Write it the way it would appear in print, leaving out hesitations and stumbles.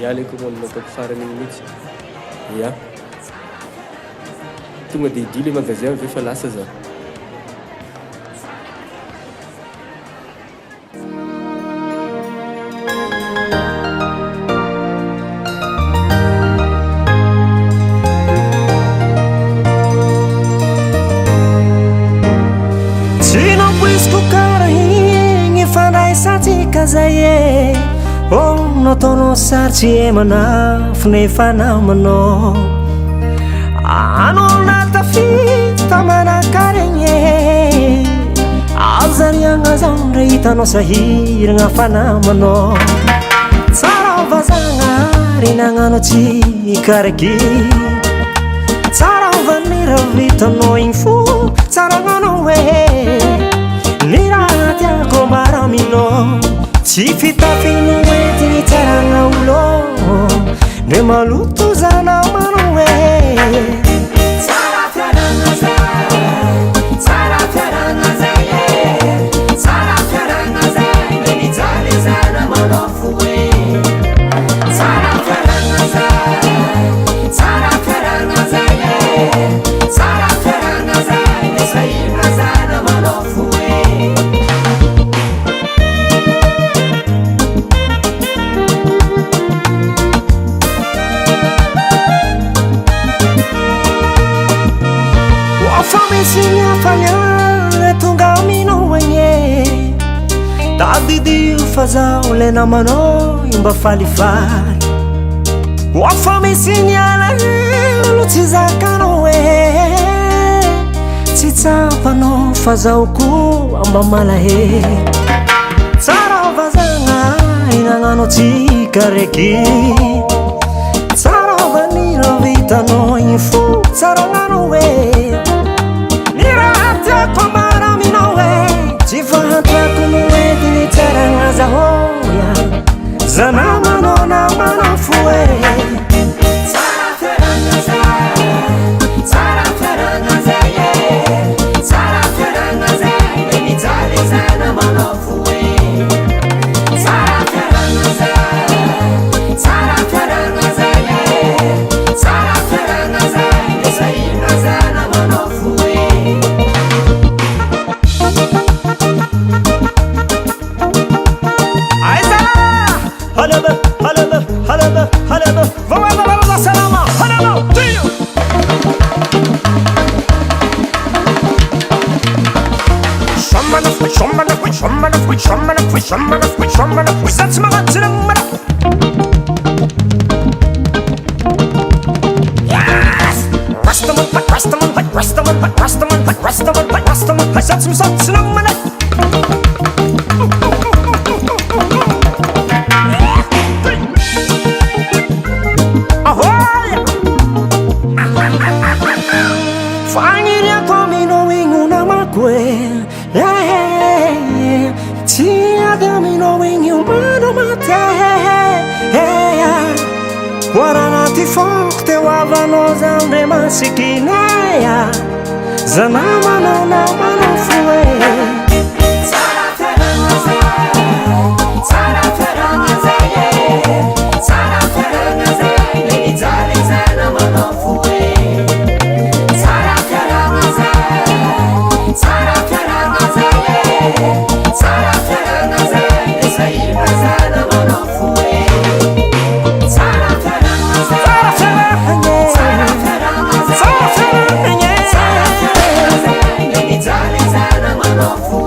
mialako manao tako farany mihitsy ia tonga dia idia le magasin avy efa lasa za zay e nataonao sarotsy emanafo nefa namanao anao natafity tamanakaregny e azariagna zao ndre hitanao sahiragna fa namanao tsara vazagnahary nagnano tsikaraky tsara vanira vitanao igny fo tsara gnanao e ny raha tiako maraminao tsy fitafino entigny tsaragna olo ndre maloto zanao manao e tsara fiaragna zay tsara fiaragna zay e tsara fiaragna zay ndre mijaly zana manao fo e tsara fiaragna zay tsara fiaragna zay e tsara fiaragna zay ndre sahiragna zana manao fo e Signafagna tonga aminao agny tadidio fa zaho le namanao mba falifaly oafa misignala olo tsy zakanao e tsy tsampanao fa zaho koa mba malahe tsara vazagna inagnano tsikaraiky tsara vanira vitanao igny fo tsara gnanao e Zana mano na mano fue Tsara fiaragna zay Tsara fiaragna zay Tsara fiaragna zay ndre mijaly zana mano fue Tsara fiaragna zay Tsara fiaragna zay Tsara fiaragna zay ndre sahiragna zana mano fue Halaba, vamos lá, salama, halaba, tio. Shammana, that's my man. Yes, Rastaman, that's my man. Fangiria comino in una macque Tia damino in umano mate Guaranati forte wavano zambre masikinea Zanama no na mano fue Fue